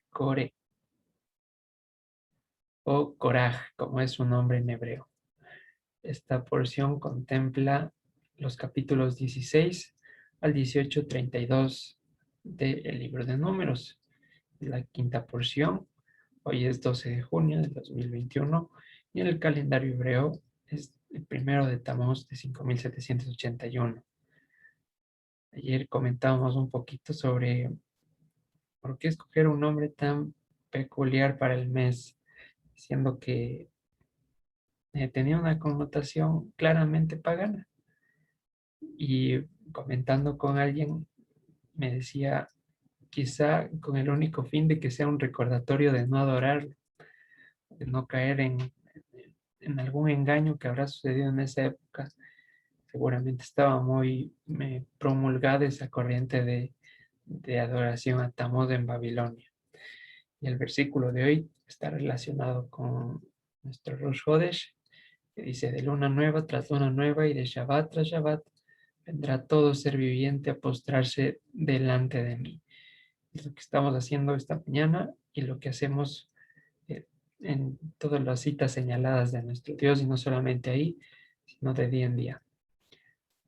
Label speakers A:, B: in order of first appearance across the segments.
A: Coré o Coraj, como es su nombre en hebreo. Esta porción contempla los capítulos 16 al 18:32 del libro de Números. La quinta porción, hoy es 12 de junio del 2021 y en el calendario hebreo es el primero de Tamuz de 5781. Ayer comentábamos un poquito sobre por qué escoger un nombre tan peculiar para el mes, siendo que tenía una connotación claramente pagana. Y comentando con alguien, me decía, quizá con el único fin de que sea un recordatorio de no adorarlo, de no caer en algún engaño que habrá sucedido en esa época. Seguramente estaba muy promulgada esa corriente de adoración a Tamuz en Babilonia. Y el versículo de hoy está relacionado con nuestro Rosh Hodesh, que dice, de luna nueva tras luna nueva y de Shabbat tras Shabbat, vendrá todo ser viviente a postrarse delante de mí. Es lo que estamos haciendo esta mañana y lo que hacemos eh, en todas las citas señaladas de nuestro Dios, y no solamente ahí, sino de día en día.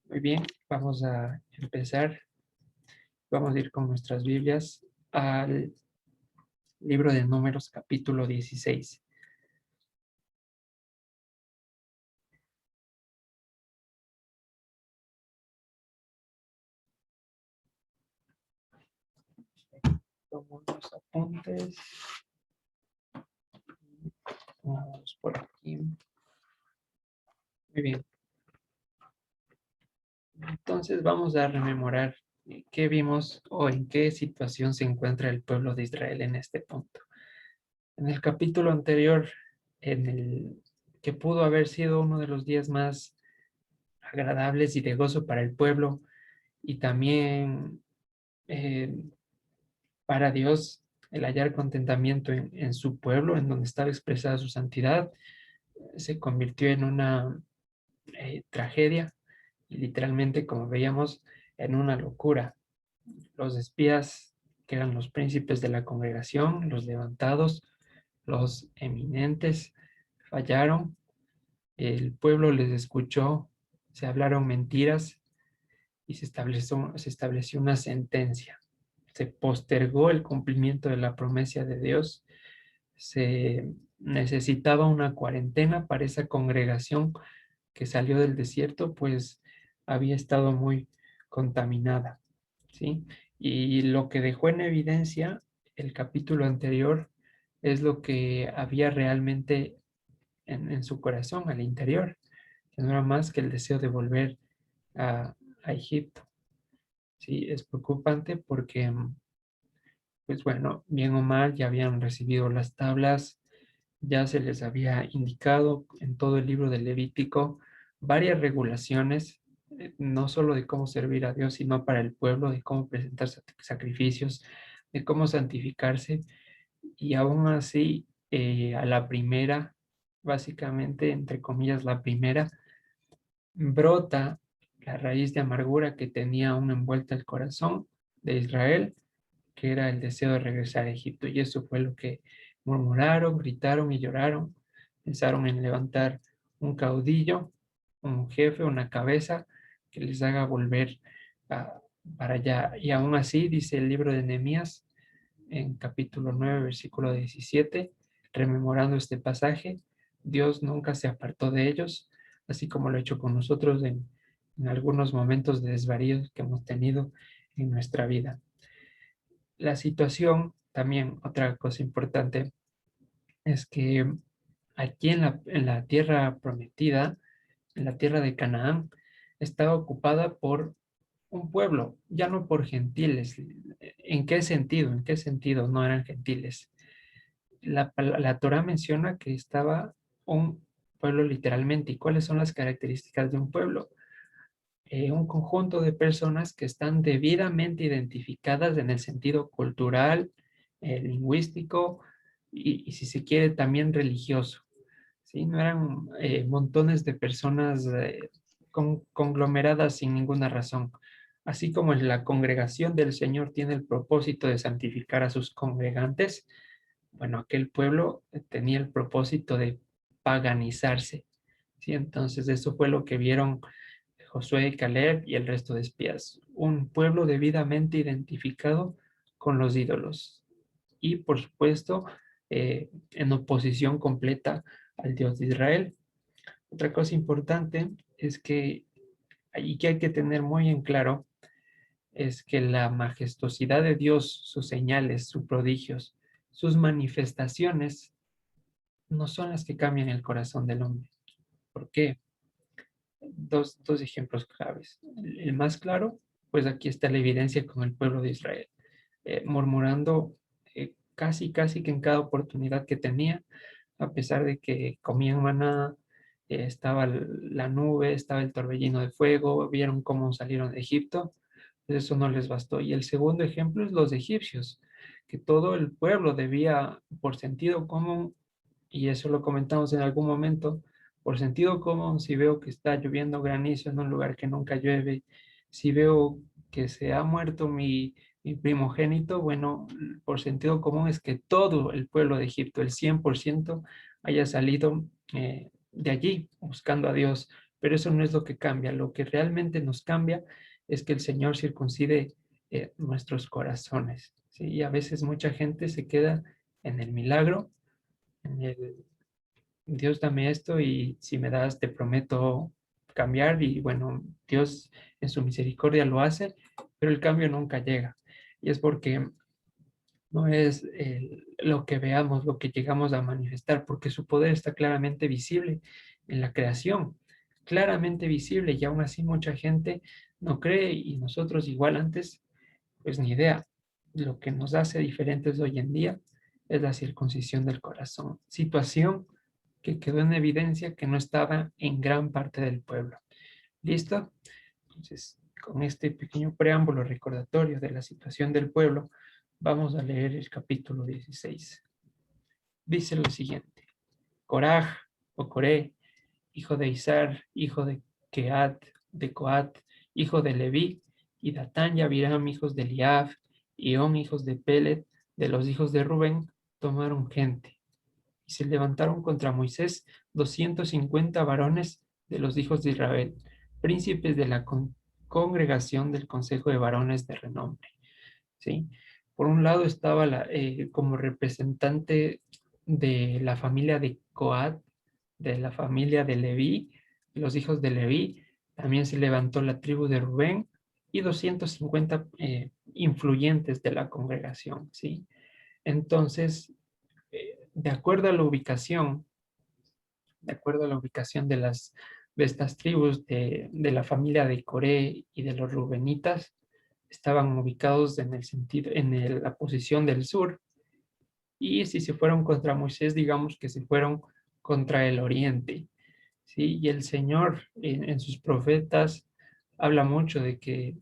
A: Muy bien, vamos a empezar. Vamos a ir con nuestras Biblias al libro de Números, capítulo 16. Tomo los apuntes. Vamos por aquí. Muy bien. Entonces vamos a rememorar qué vimos o en qué situación se encuentra el pueblo de Israel en este punto. En el capítulo anterior, en el que pudo haber sido uno de los días más agradables y de gozo para el pueblo y también eh, para Dios, el hallar contentamiento en su pueblo, en donde estaba expresada su santidad, se convirtió en una tragedia y literalmente, como veíamos, en una locura. Los espías, que eran los príncipes de la congregación, los levantados, los eminentes, fallaron. El pueblo les escuchó, se hablaron mentiras y se estableció una sentencia. Se postergó el cumplimiento de la promesa de Dios. Se necesitaba una cuarentena para esa congregación que salió del desierto, pues había estado muy contaminada, ¿sí? Y lo que dejó en evidencia el capítulo anterior es lo que había realmente en su corazón, al interior, que no era más que el deseo de volver a Egipto. Sí, es preocupante porque, pues bueno, bien o mal, ya habían recibido las tablas, ya se les había indicado en todo el libro del Levítico varias regulaciones, no solo de cómo servir a Dios, sino para el pueblo, de cómo presentar sacrificios, de cómo santificarse, y aún así, a la primera, básicamente, entre comillas, la primera, brota la raíz de amargura que tenía aún envuelta el corazón de Israel, que era el deseo de regresar a Egipto. Y eso fue lo que murmuraron, gritaron y lloraron. Pensaron en levantar un caudillo, un jefe, una cabeza que les haga volver para allá. Y aún así, dice el libro de Nehemías, en capítulo 9, versículo 17, rememorando este pasaje, Dios nunca se apartó de ellos, así como lo ha hecho con nosotros en algunos momentos de desvaríos que hemos tenido en nuestra vida. La situación, también otra cosa importante, es que aquí en la tierra prometida, en la tierra de Canaán, estaba ocupada por un pueblo, ya no por gentiles. ¿En qué sentido? ¿En qué sentido no eran gentiles? La Torah menciona que estaba un pueblo literalmente. ¿Y cuáles son las características de un pueblo? Un conjunto de personas que están debidamente identificadas en el sentido cultural, lingüístico y si se quiere también religioso. ¿Sí? No eran montones de personas conglomeradas sin ninguna razón. Así como la congregación del Señor tiene el propósito de santificar a sus congregantes, bueno, aquel pueblo tenía el propósito de paganizarse, ¿sí? Entonces eso fue lo que vieron Josué, Caleb y el resto de espías. Un pueblo debidamente identificado con los ídolos y, por supuesto, en oposición completa al Dios de Israel. Otra cosa importante es que, y que hay que tener muy en claro, es que la majestuosidad de Dios, sus señales, sus prodigios, sus manifestaciones, no son las que cambian el corazón del hombre. ¿Por qué? Dos ejemplos claves. El más claro, pues aquí está la evidencia con el pueblo de Israel, murmurando casi que en cada oportunidad que tenía, a pesar de que comían maná, estaba la nube, estaba el torbellino de fuego, vieron cómo salieron de Egipto, pues eso no les bastó. Y el segundo ejemplo es los egipcios, que todo el pueblo debía, por sentido común, y eso lo comentamos en algún momento, por sentido común, si veo que está lloviendo granizo en un lugar que nunca llueve, si veo que se ha muerto mi primogénito, bueno, por sentido común es que todo el pueblo de Egipto, el 100%, haya salido de allí buscando a Dios. Pero eso no es lo que cambia. Lo que realmente nos cambia es que el Señor circuncide nuestros corazones, ¿sí? Y a veces mucha gente se queda en el milagro, en el Dios dame esto y si me das te prometo cambiar y bueno, Dios en su misericordia lo hace, pero el cambio nunca llega. Y es porque no es lo que veamos, lo que llegamos a manifestar, porque su poder está claramente visible en la creación, claramente visible y aún así mucha gente no cree y nosotros igual antes, pues ni idea. Lo que nos hace diferentes hoy en día es la circuncisión del corazón, situación que quedó en evidencia que no estaba en gran parte del pueblo. ¿Listo? Entonces, con este pequeño preámbulo recordatorio de la situación del pueblo, vamos a leer el capítulo 16. Dice lo siguiente: Coraj o Coré, hijo de Izar, hijo de Keat, de Coat, hijo de Leví, y Datán y Abiram, hijos de Eliab, y On, hijos de Pelet, de los hijos de Rubén, tomaron gente. Y se levantaron contra Moisés 250 varones de los hijos de Israel, príncipes de la congregación del consejo de varones de renombre. ¿Sí? Por un lado estaba como representante de la familia de Coat, de la familia de Leví, los hijos de Leví, también se levantó la tribu de Rubén y 250 influyentes de la congregación, ¿sí? Entonces, de acuerdo a la ubicación, de acuerdo a la ubicación de estas tribus de la familia de Coré y de los Rubenitas, estaban ubicados en el sentido, la posición del sur, y si se fueron contra Moisés, digamos que se fueron contra el oriente, ¿sí? Y el Señor en sus profetas habla mucho de que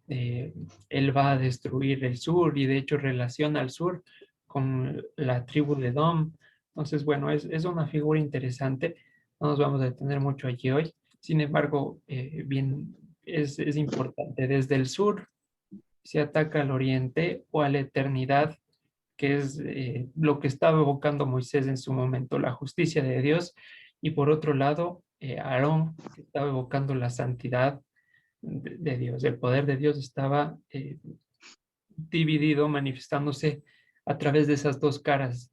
A: eh, Él va a destruir el sur y de hecho relaciona al sur con la tribu de Edom. Entonces, bueno, es una figura interesante. No nos vamos a detener mucho allí hoy. Sin embargo, bien, es importante. Desde el sur se ataca al oriente o a la eternidad, que es lo que estaba evocando Moisés en su momento, la justicia de Dios, y por otro lado, Aarón, que estaba evocando la santidad de Dios. El poder de Dios estaba dividido, manifestándose a través de esas dos caras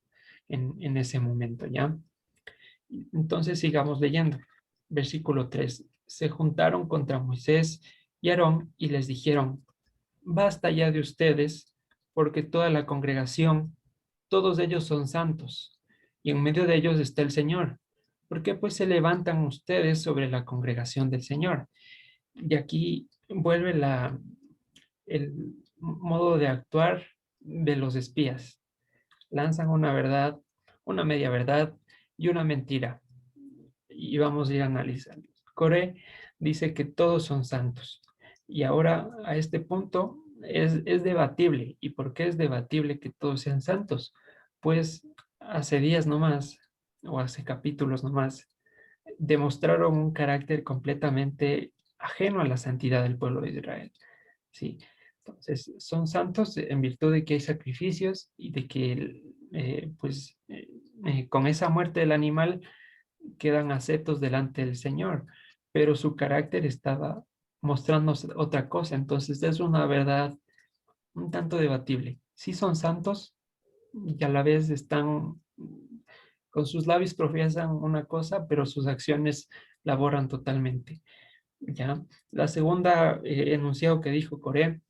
A: en ese momento, ¿ya? Entonces sigamos leyendo. Versículo 3. Se juntaron contra Moisés y Aarón y les dijeron: basta ya de ustedes, porque toda la congregación, todos ellos son santos, y en medio de ellos está el Señor. ¿Por qué pues se levantan ustedes sobre la congregación del Señor? Y aquí vuelve el modo de actuar de los espías. Lanzan una verdad, una media verdad y una mentira. Y vamos a ir analizando. Coré dice que todos son santos. Y ahora a este punto es debatible. ¿Y por qué es debatible que todos sean santos? Pues hace días nomás, o hace capítulos nomás, demostraron un carácter completamente ajeno a la santidad del pueblo de Israel. Sí, entonces son santos en virtud de que hay sacrificios y de que con esa muerte del animal quedan aceptos delante del Señor, pero su carácter estaba mostrándose otra cosa, entonces es una verdad un tanto debatible. Sí son santos y a la vez están, con sus labios profesan una cosa, pero sus acciones laboran totalmente. ¿Ya? La segunda enunciado que dijo Coré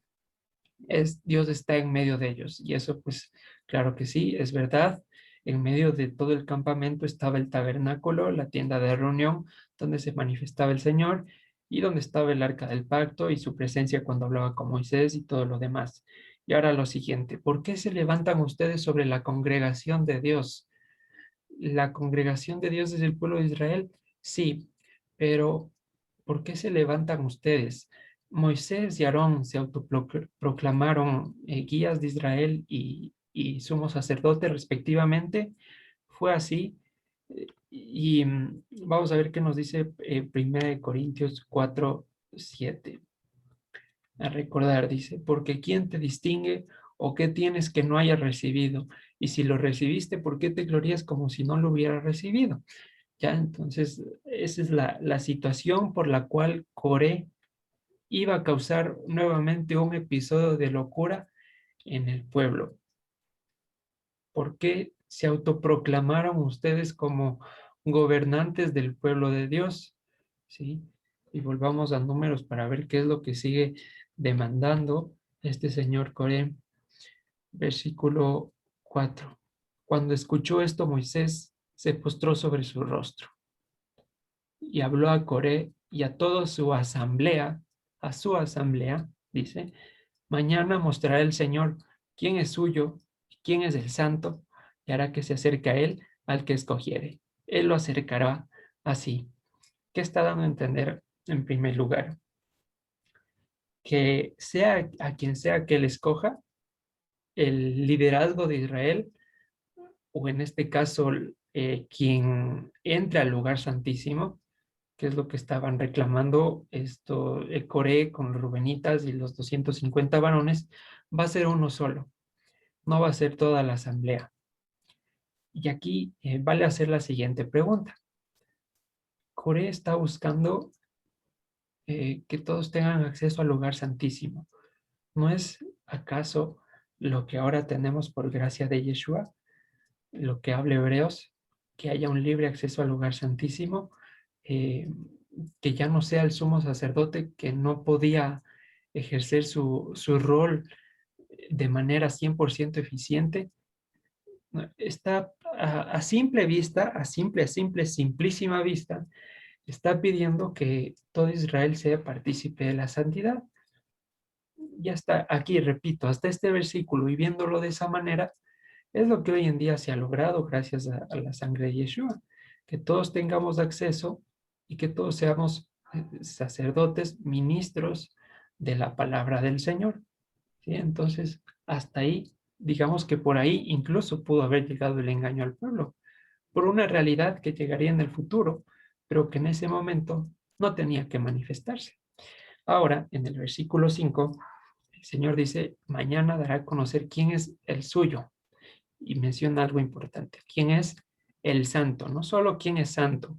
A: es Dios está en medio de ellos. Y eso pues claro que sí, es verdad. En medio de todo el campamento estaba el tabernáculo, la tienda de reunión, donde se manifestaba el Señor y donde estaba el arca del pacto y su presencia cuando hablaba con Moisés y todo lo demás. Y ahora lo siguiente, ¿por qué se levantan ustedes sobre la congregación de Dios? La congregación de Dios es el pueblo de Israel, sí, pero ¿por qué se levantan ustedes? Moisés y Aarón se autoproclamaron guías de Israel y sumos sacerdotes respectivamente. Fue así. Vamos a ver qué nos dice 1 de Corintios 4:7. A recordar, dice, porque ¿quién te distingue o qué tienes que no hayas recibido? Y si lo recibiste, ¿por qué te glorías como si no lo hubieras recibido? Ya, entonces, esa es la situación por la cual Coré iba a causar nuevamente un episodio de locura en el pueblo. ¿Por qué se autoproclamaron ustedes como gobernantes del pueblo de Dios? ¿Sí? Y volvamos a números para ver qué es lo que sigue demandando este señor Coré. Versículo 4. Cuando escuchó esto, Moisés se postró sobre su rostro y habló a Coré y a toda a su asamblea, dice, mañana mostrará el Señor quién es suyo y quién es el santo, y hará que se acerque a él al que escogiere. Él lo acercará así. ¿Qué está dando a entender en primer lugar? Que sea a quien sea que él escoja, el liderazgo de Israel, o en este caso, quien entre al lugar santísimo, que es lo que estaban reclamando esto, Coré con los Rubenitas y los 250 varones, va a ser uno solo, no va a ser toda la asamblea. Y aquí vale hacer la siguiente pregunta. Coré está buscando que todos tengan acceso al lugar santísimo. ¿No es acaso lo que ahora tenemos por gracia de Yeshua, lo que habla Hebreos, que haya un libre acceso al lugar santísimo, eh, que ya no sea el sumo sacerdote que no podía ejercer su rol de manera 100% eficiente? ¿No? Está a simple vista, simplísima vista, está pidiendo que todo Israel sea partícipe de la santidad. Ya está, aquí repito, hasta este versículo y viéndolo de esa manera, es lo que hoy en día se ha logrado gracias a la sangre de Yeshua, que todos tengamos acceso y que todos seamos sacerdotes, ministros de la palabra del Señor. ¿Sí? Entonces, hasta ahí, digamos que por ahí incluso pudo haber llegado el engaño al pueblo, por una realidad que llegaría en el futuro, pero que en ese momento no tenía que manifestarse. Ahora, en el versículo 5, el Señor dice, mañana dará a conocer quién es el suyo. Y menciona algo importante. ¿Quién es el santo? No solo quién es santo,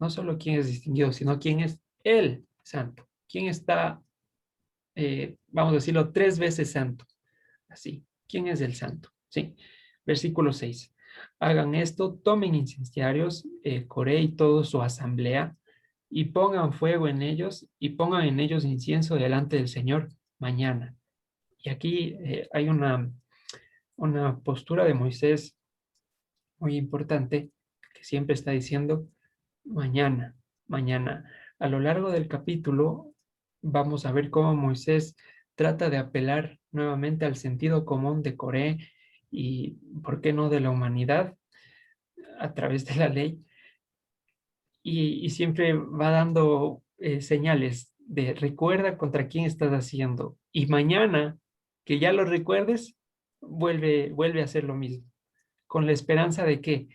A: no solo quién es distinguido, sino quién es el santo. ¿Quién está, vamos a decirlo, 3 veces santo? Así. ¿Quién es el santo? Sí. Versículo 6. Hagan esto, tomen incenciarios, Coré y toda su asamblea, y pongan fuego en ellos, y pongan en ellos incienso delante del Señor mañana. Y aquí hay una postura de Moisés muy importante que siempre está diciendo mañana, mañana. A lo largo del capítulo vamos a ver cómo Moisés trata de apelar nuevamente al sentido común de Coré y, ¿por qué no, de la humanidad a través de la ley? Y siempre va dando señales de recuerda contra quién estás haciendo. Y mañana, que ya lo recuerdes, vuelve a hacer lo mismo con la esperanza de que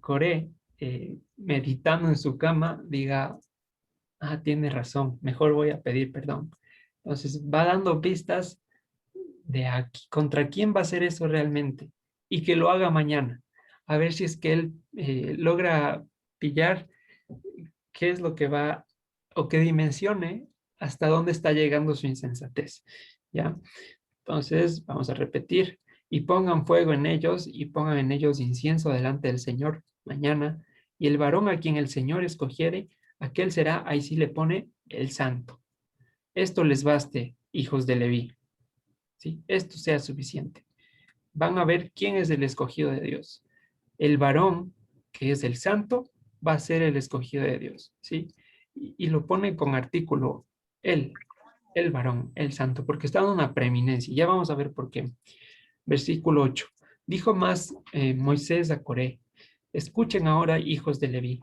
A: Coré, meditando en su cama, diga, ah, tiene razón, mejor voy a pedir perdón. Entonces va dando pistas de aquí, contra quién va a hacer eso realmente y que lo haga mañana. A ver si es que él logra pillar qué es lo que va o que dimensione hasta dónde está llegando su insensatez. ¿Ya? Entonces, vamos a repetir. Y pongan fuego en ellos y pongan en ellos incienso delante del Señor mañana. Y el varón a quien el Señor escogiere, aquel será, ahí sí le pone, el santo. Esto les baste, hijos de Leví. ¿Sí? Esto sea suficiente. Van a ver quién es el escogido de Dios. El varón, que es el santo, va a ser el escogido de Dios. ¿Sí? Y lo pone con artículo, el varón, el santo, porque está dando una preeminencia. Ya vamos a ver por qué. Versículo 8. Dijo más Moisés a Coré, escuchen ahora, hijos de Leví,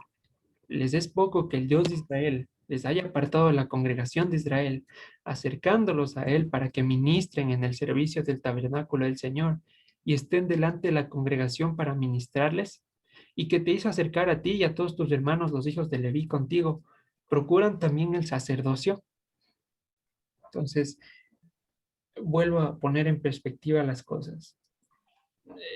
A: les es poco que el Dios de Israel les haya apartado de la congregación de Israel, acercándolos a él para que ministren en el servicio del tabernáculo del Señor y estén delante de la congregación para ministrarles, y que te hizo acercar a ti y a todos tus hermanos, los hijos de Leví, contigo, procuran también el sacerdocio. Entonces, vuelvo a poner en perspectiva las cosas.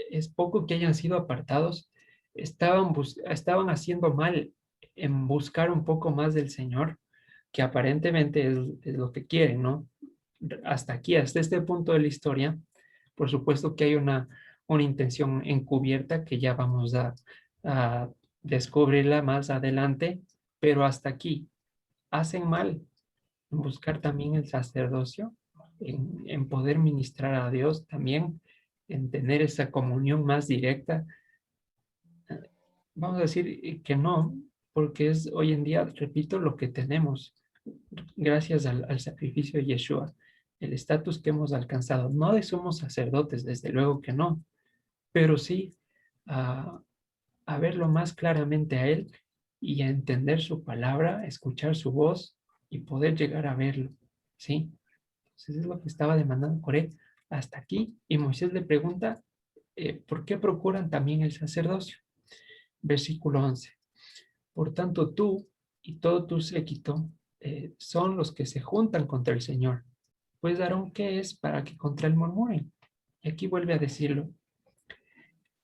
A: Es poco que hayan sido apartados, estaban haciendo mal en buscar un poco más del Señor, que aparentemente es lo que quieren, ¿no? Hasta aquí, hasta este punto de la historia, por supuesto que hay una intención encubierta que ya vamos a descubrirla más adelante, pero hasta aquí hacen mal en buscar también el sacerdocio, en poder ministrar a Dios también, en tener esa comunión más directa. Vamos a decir que no, porque es hoy en día, repito, lo que tenemos gracias al sacrificio de Yeshua, el estatus que hemos alcanzado. No de somos sacerdotes, desde luego que no, pero sí a, a verlo más claramente a Él y a entender su palabra, escuchar su voz y poder llegar a verlo, ¿sí? Entonces es lo que estaba demandando Coré hasta aquí. Y Moisés le pregunta, ¿por qué procuran también el sacerdocio? Versículo 11. Por tanto, tú y todo tu séquito son los que se juntan contra el Señor. Pues Aarón, ¿qué es para que contra él murmuren? Y aquí vuelve a decirlo.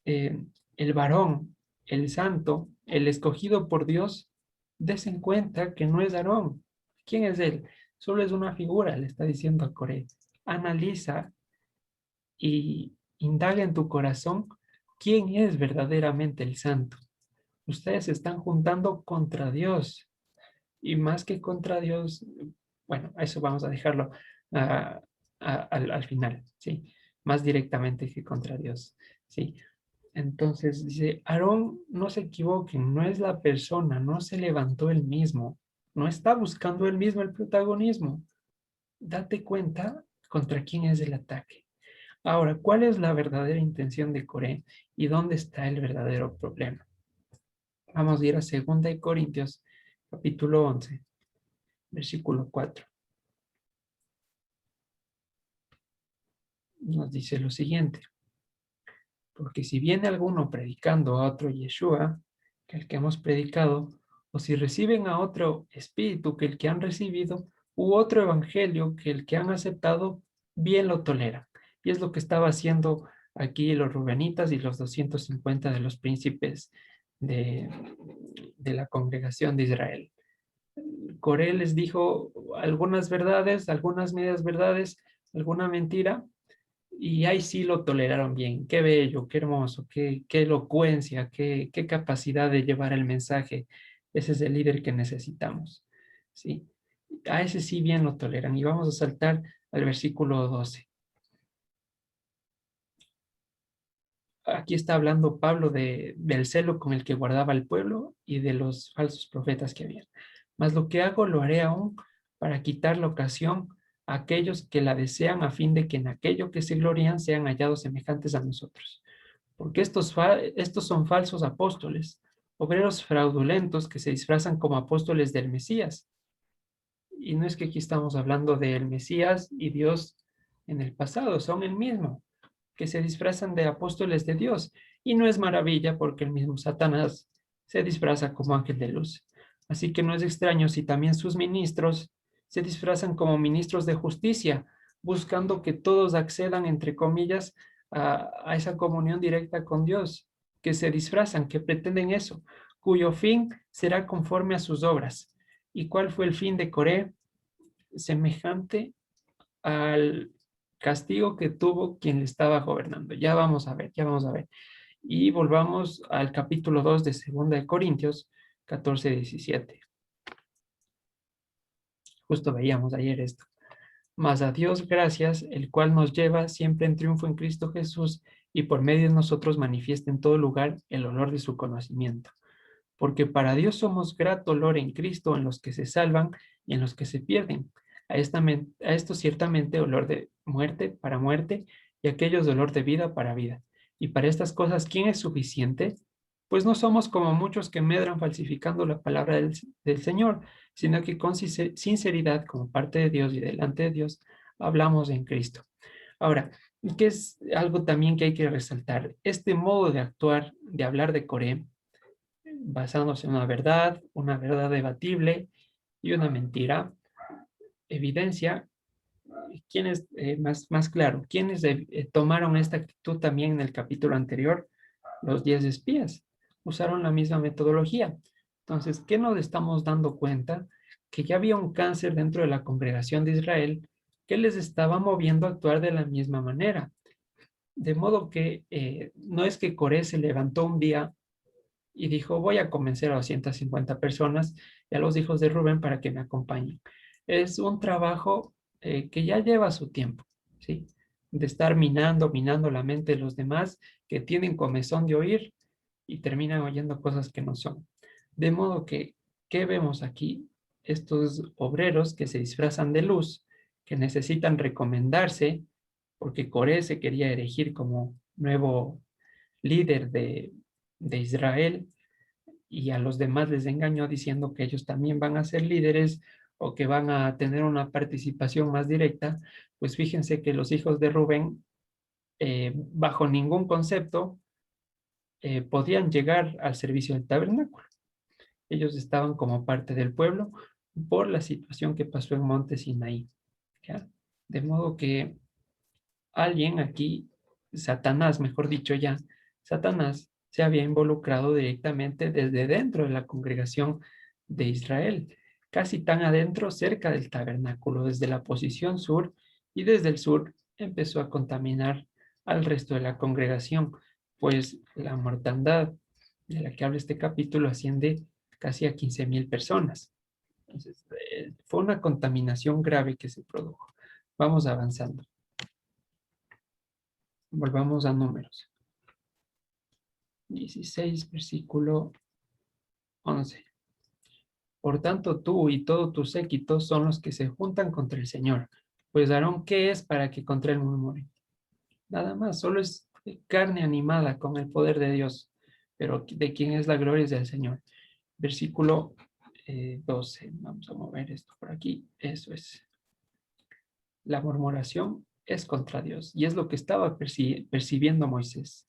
A: eh, el varón, el santo, el escogido por Dios, des en cuenta que no es Aarón. ¿Quién es él? Solo es una figura, le está diciendo a Coré. Analiza y indaga en tu corazón quién es verdaderamente el santo. Ustedes se están juntando contra Dios y más que contra Dios, bueno, eso vamos a dejarlo ah, al final, ¿sí? Más directamente que contra Dios, ¿sí? Entonces dice, Aarón, no se equivoquen, no es la persona, no se levantó él mismo, no está buscando él mismo el protagonismo. Date cuenta contra quién es el ataque. Ahora, ¿cuál es la verdadera intención de Coré y dónde está el verdadero problema? Vamos a ir a 2 Corintios, capítulo 11, versículo 4. Nos dice lo siguiente, porque si viene alguno predicando a otro Yeshua, que el que hemos predicado, o si reciben a otro espíritu que el que han recibido, u otro evangelio que el que han aceptado, bien lo toleran. Y es lo que estaba haciendo aquí los rubenitas y los 250 de los príncipes de, de la congregación de Israel. Coré les dijo algunas verdades, algunas medias verdades, alguna mentira, y ahí sí lo toleraron bien. Qué bello, qué hermoso, qué elocuencia, qué capacidad de llevar el mensaje. Ese es el líder que necesitamos. ¿Sí? A ese sí bien lo toleran. Y vamos a saltar al versículo 12. Aquí está hablando Pablo del celo con el que guardaba el pueblo y de los falsos profetas que había. Mas lo que hago lo haré aún para quitar la ocasión a aquellos que la desean a fin de que en aquello que se glorian sean hallados semejantes a nosotros. Porque estos son falsos apóstoles, obreros fraudulentos que se disfrazan como apóstoles del Mesías. Y no es que aquí estamos hablando del Mesías y Dios en el pasado, son el mismo que se disfrazan de apóstoles de Dios. Y no es maravilla porque el mismo Satanás se disfraza como ángel de luz. Así que no es extraño si también sus ministros se disfrazan como ministros de justicia, buscando que todos accedan, entre comillas, a esa comunión directa con Dios, que se disfrazan, que pretenden eso, cuyo fin será conforme a sus obras. ¿Y cuál fue el fin de Coré? Semejante al castigo que tuvo quien le estaba gobernando. Ya vamos a ver, ya vamos a ver. Y volvamos al capítulo 2 de 2 de Corintios 14-17. Justo veíamos ayer esto. Mas a Dios gracias, el cual nos lleva siempre en triunfo en Cristo Jesús y por medio de nosotros manifiesta en todo lugar el olor de su conocimiento. Porque para Dios somos grato olor en Cristo en los que se salvan y en los que se pierden. A esto ciertamente olor de muerte para muerte y aquellos de olor de vida para vida. Y para estas cosas, ¿quién es suficiente? Pues no somos como muchos que medran falsificando la palabra del Señor, sino que con sinceridad, como parte de Dios y delante de Dios, hablamos en Cristo. Ahora, ¿qué es algo también que hay que resaltar? Este modo de actuar, de hablar de Coré, basándose en una verdad debatible y una mentira, evidencia quiénes, más claro, quiénes tomaron esta actitud también en el capítulo anterior, los 10 espías, usaron la misma metodología. Entonces, ¿qué nos estamos dando cuenta? Que ya había un cáncer dentro de la congregación de Israel que les estaba moviendo a actuar de la misma manera. De modo que no es que Coré se levantó un día y dijo, voy a convencer a 250 personas y a los hijos de Rubén para que me acompañen. Es un trabajo que ya lleva su tiempo, ¿sí? De estar minando la mente de los demás que tienen comezón de oír y terminan oyendo cosas que no son. De modo que, ¿qué vemos aquí? Estos obreros que se disfrazan de luz, que necesitan recomendarse, porque Coré se quería erigir como nuevo líder de Israel, y a los demás les engañó diciendo que ellos también van a ser líderes o que van a tener una participación más directa. Pues fíjense que los hijos de Rubén, bajo ningún concepto, podían llegar al servicio del tabernáculo. Ellos estaban como parte del pueblo por la situación que pasó en Monte Sinaí, ¿ya? De modo que alguien aquí, Satanás, mejor dicho ya, Satanás se había involucrado directamente desde dentro de la congregación de Israel, casi tan adentro, cerca del tabernáculo, desde la posición sur, y desde el sur empezó a contaminar al resto de la congregación, pues la mortandad de la que habla este capítulo asciende casi a 15,000 personas. Entonces, fue una contaminación grave que se produjo. Vamos avanzando. Volvamos a Números 16, versículo 11. Por tanto, tú y todo tu séquito son los que se juntan contra el Señor. Pues Aarón, ¿qué es para que contra él murmure? Nada más, solo es carne animada con el poder de Dios, pero de quien es la gloria es del Señor. Versículo 12. Vamos a mover esto por aquí. Eso es. La murmuración es contra Dios y es lo que estaba percibiendo Moisés.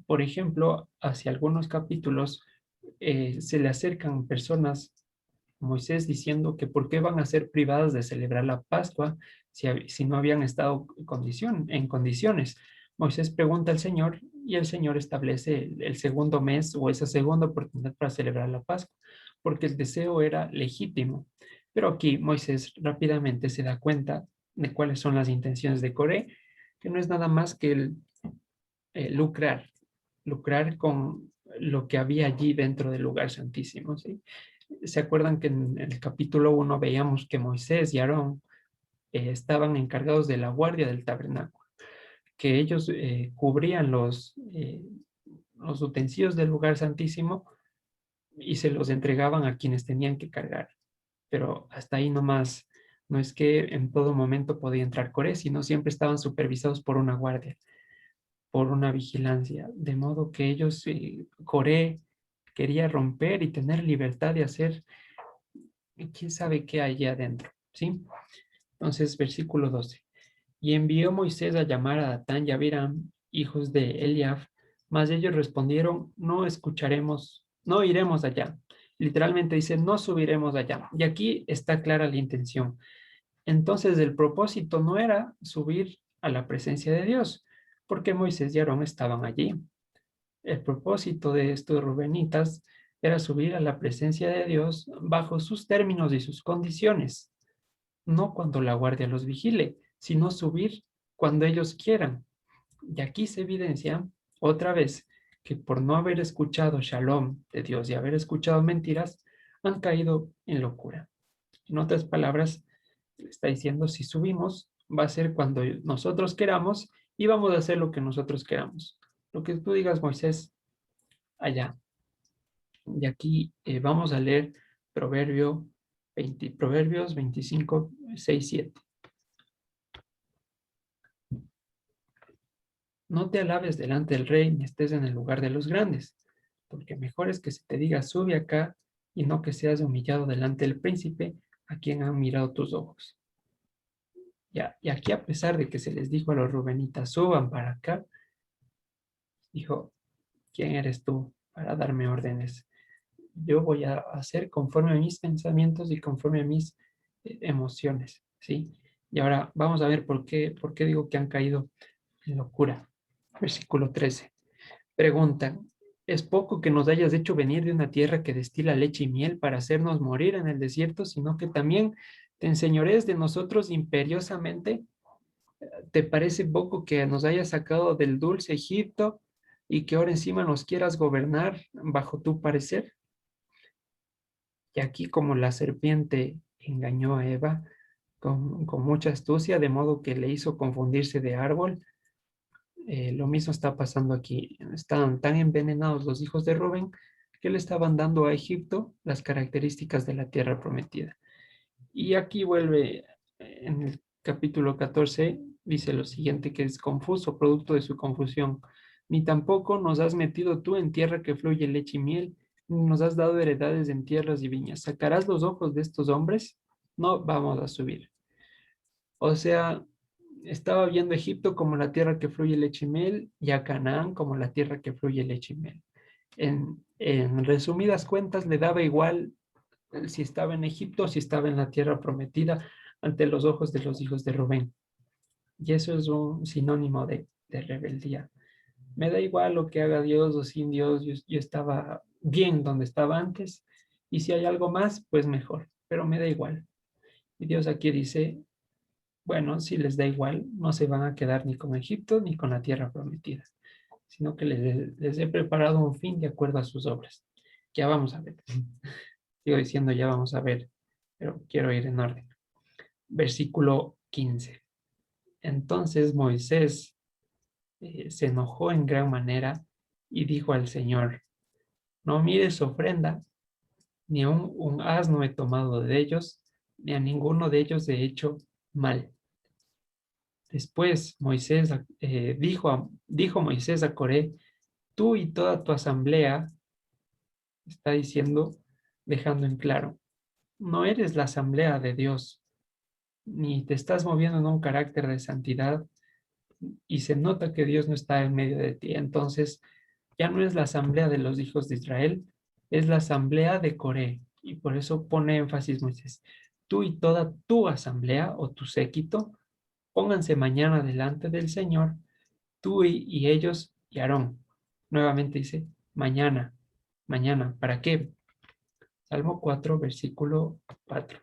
A: Por ejemplo, hacia algunos capítulos se le acercan personas a Moisés diciendo que por qué van a ser privadas de celebrar la Pascua si no habían estado en condiciones. Moisés pregunta al Señor y el Señor establece el segundo mes o esa segunda oportunidad para celebrar la Pascua, porque el deseo era legítimo. Pero aquí Moisés rápidamente se da cuenta de cuáles son las intenciones de Coré, que no es nada más que el lucrar con lo que había allí dentro del lugar santísimo, ¿sí? ¿Se acuerdan que en el capítulo 1 veíamos que Moisés y Aarón estaban encargados de la guardia del tabernáculo, que ellos cubrían los utensilios del lugar santísimo y se los entregaban a quienes tenían que cargar? Pero hasta ahí nomás, no es que en todo momento podía entrar Coré, sino siempre estaban supervisados por una guardia, por una vigilancia, de modo que ellos, Coré quería romper y tener libertad de hacer quién sabe qué hay allá adentro, ¿sí? Entonces, versículo 12. Y envió Moisés a llamar a Datán y a Abiram, hijos de Eliab, mas ellos respondieron, no escucharemos, no iremos allá. Literalmente dice, no subiremos allá. Y aquí está clara la intención. Entonces el propósito no era subir a la presencia de Dios, porque Moisés y Aarón estaban allí. El propósito de estos rubenitas era subir a la presencia de Dios bajo sus términos y sus condiciones, no cuando la guardia los vigile, sino subir cuando ellos quieran. Y aquí se evidencia otra vez que por no haber escuchado shalom de Dios y haber escuchado mentiras, han caído en locura. En otras palabras, le está diciendo, si subimos, va a ser cuando nosotros queramos y vamos a hacer lo que nosotros queramos. Lo que tú digas, Moisés, allá. Y aquí vamos a leer Proverbios 25, 6, 7. No te alabes delante del rey ni estés en el lugar de los grandes, porque mejor es que se te diga sube acá y no que seas humillado delante del príncipe a quien han mirado tus ojos. Ya, y aquí a pesar de que se les dijo a los rubenitas suban para acá, dijo, ¿quién eres tú para darme órdenes? Yo voy a hacer conforme a mis pensamientos y conforme a mis emociones, ¿sí? Y ahora vamos a ver por qué digo que han caído en locura. Versículo 13. Preguntan, ¿es poco que nos hayas hecho venir de una tierra que destila leche y miel para hacernos morir en el desierto, sino que también te enseñorees de nosotros imperiosamente? ¿Te parece poco que nos hayas sacado del dulce Egipto y que ahora encima nos quieras gobernar bajo tu parecer? Y aquí como la serpiente engañó a Eva con mucha astucia, de modo que le hizo confundirse de árbol, lo mismo está pasando aquí. Estaban tan envenenados los hijos de Rubén que le estaban dando a Egipto las características de la tierra prometida. Y aquí vuelve en el capítulo 14, dice lo siguiente, que es confuso, producto de su confusión. Ni tampoco nos has metido tú en tierra que fluye leche y miel, ni nos has dado heredades en tierras y viñas. ¿Sacarás los ojos de estos hombres? No vamos a subir. O sea, estaba viendo Egipto como la tierra que fluye leche y miel y a Canaán como la tierra que fluye leche y miel. En resumidas cuentas, le daba igual si estaba en Egipto o si estaba en la tierra prometida ante los ojos de los hijos de Rubén. Y eso es un sinónimo de rebeldía. Me da igual lo que haga Dios o sin Dios, yo estaba bien donde estaba antes y si hay algo más, pues mejor, pero me da igual. Y Dios aquí dice, bueno, si les da igual, no se van a quedar ni con Egipto ni con la tierra prometida, sino que les he preparado un fin de acuerdo a sus obras. Ya vamos a ver. Sigo diciendo, ya vamos a ver, pero quiero ir en orden. Versículo 15. Entonces Moisés se enojó en gran manera y dijo al Señor, no mires ofrenda, ni aun un asno he tomado de ellos, ni a ninguno de ellos he hecho mal. Después Moisés dijo Moisés a Coré, tú y toda tu asamblea, está diciendo, dejando en claro, no eres la asamblea de Dios, ni te estás moviendo en un carácter de santidad y se nota que Dios no está en medio de ti. Entonces, ya no es la asamblea de los hijos de Israel, es la asamblea de Coré. Y por eso pone énfasis Moisés. Tú y toda tu asamblea o tu séquito, pónganse mañana delante del Señor, tú y ellos y Aarón. Nuevamente dice, mañana, mañana. ¿Para qué? Salmo 4, versículo 4.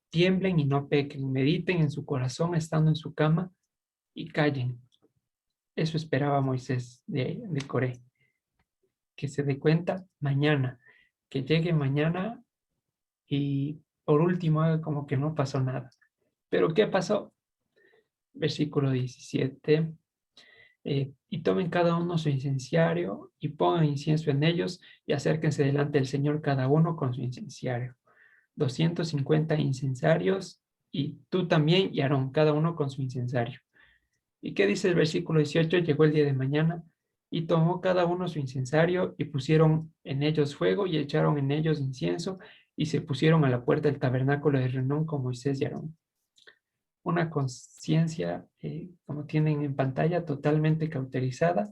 A: Tiemblen y no pequen, mediten en su corazón estando en su cama y callen. Eso esperaba Moisés de Coré, que se dé cuenta mañana, que llegue mañana y por último haga como que no pasó nada. Pero ¿qué pasó? Versículo 17. Y tomen cada uno su incenciario y pongan incienso en ellos y acérquense delante del Señor cada uno con su incenciario. 250 incensarios y tú también y Aarón, cada uno con su incensario. ¿Y qué dice el versículo 18? Llegó el día de mañana y tomó cada uno su incensario y pusieron en ellos fuego y echaron en ellos incienso y se pusieron a la puerta del tabernáculo de reunión con Moisés y Aarón. Una conciencia, como tienen en pantalla, totalmente cauterizada,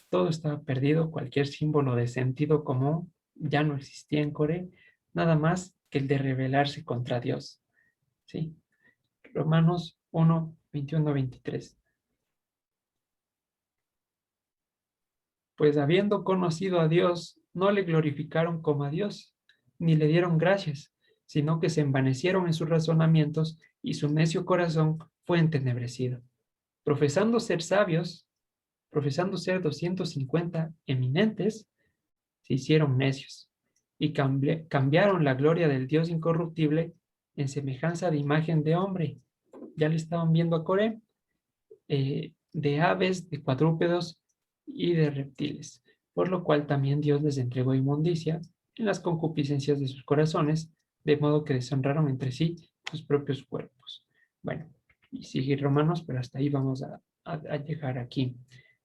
A: Todo estaba perdido, cualquier símbolo de sentido común ya no existía en Coré, nada más que el de rebelarse contra Dios. ¿Sí? Romanos 1, 21, 23. Pues habiendo conocido a Dios, no le glorificaron como a Dios, ni le dieron gracias, sino que se envanecieron en sus razonamientos y su necio corazón fue entenebrecido. Profesando ser sabios, profesando ser 250 eminentes, se hicieron necios y cambiaron la gloria del Dios incorruptible en semejanza de imagen de hombre. Ya le estaban viendo a Coré, de aves, de cuadrúpedos y de reptiles, por lo cual también Dios les entregó inmundicia en las concupiscencias de sus corazones, de modo que deshonraron entre sí sus propios cuerpos. Bueno, y sigue Romanos, pero hasta ahí vamos a llegar aquí,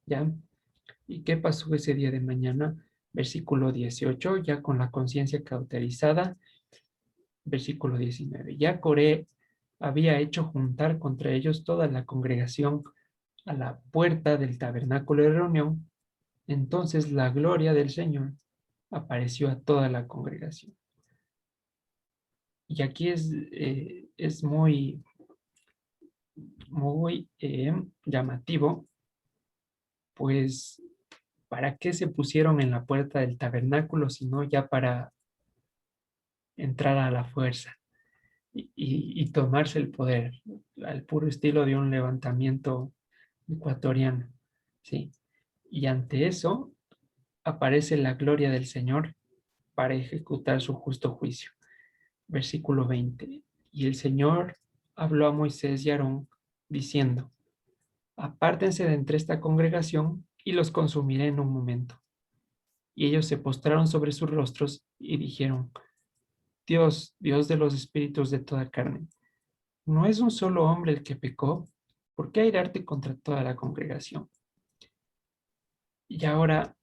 A: ¿ya? ¿Y qué pasó ese día de mañana? Versículo 18, ya con la conciencia cauterizada. Versículo 19, ya Coré había hecho juntar contra ellos toda la congregación a la puerta del tabernáculo de reunión. Entonces la gloria del Señor apareció a toda la congregación. Y aquí es muy llamativo, pues, ¿para qué se pusieron en la puerta del tabernáculo, sino ya para entrar a la fuerza y tomarse el poder, al puro estilo de un levantamiento ecuatoriano? ¿Sí? Y ante eso aparece la gloria del Señor para ejecutar su justo juicio. Versículo 20. Y el Señor habló a Moisés y a Aarón diciendo: apártense de entre esta congregación y los consumiré en un momento. Y ellos se postraron sobre sus rostros y dijeron: Dios, Dios de los espíritus de toda carne, ¿no es un solo hombre el que pecó? ¿Por qué airarte contra toda la congregación? Y ahora,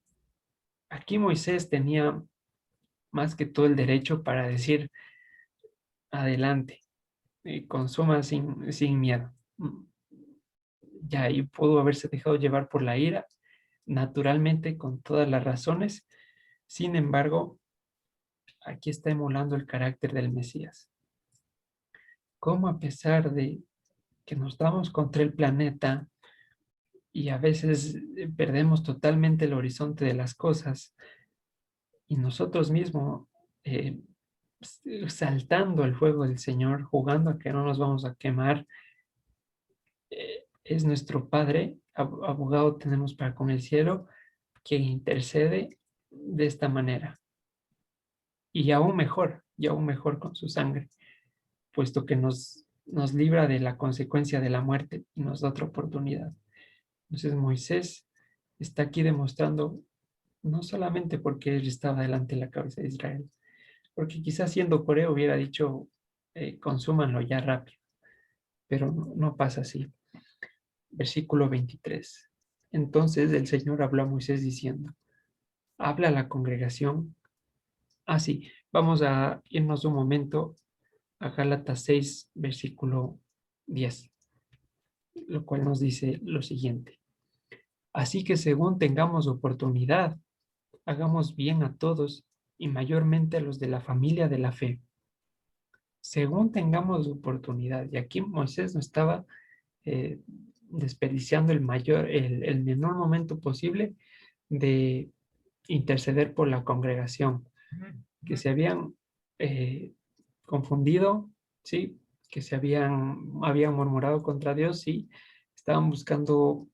A: aquí Moisés tenía más que todo el derecho para decir: adelante, consuma sin miedo. Ya ahí pudo haberse dejado llevar por la ira, naturalmente, con todas las razones. Sin embargo, aquí está emulando el carácter del Mesías. Cómo, a pesar de que nos damos contra el planeta y a veces perdemos totalmente el horizonte de las cosas, y nosotros mismos eh, saltando el fuego del Señor, jugando a que no nos vamos a quemar, es nuestro Padre, abogado tenemos para con el cielo, que intercede de esta manera. Y aún mejor con su sangre, puesto que nos libra de la consecuencia de la muerte y nos da otra oportunidad. Entonces Moisés está aquí demostrando, no solamente porque él estaba delante de la cabeza de Israel, porque quizás siendo Coreo hubiera dicho, consúmanlo ya rápido, pero no pasa así. Versículo 23. Entonces el Señor habló a Moisés diciendo: habla a la congregación. Así, vamos a irnos un momento a Gálatas 6, versículo 10, lo cual nos dice lo siguiente: así que según tengamos oportunidad, hagamos bien a todos y mayormente a los de la familia de la fe. Según tengamos oportunidad. Y aquí Moisés no estaba eh, desperdiciando el menor momento posible de interceder por la congregación, que se habían eh, confundido, ¿sí? Que habían murmurado contra Dios, sí, estaban buscando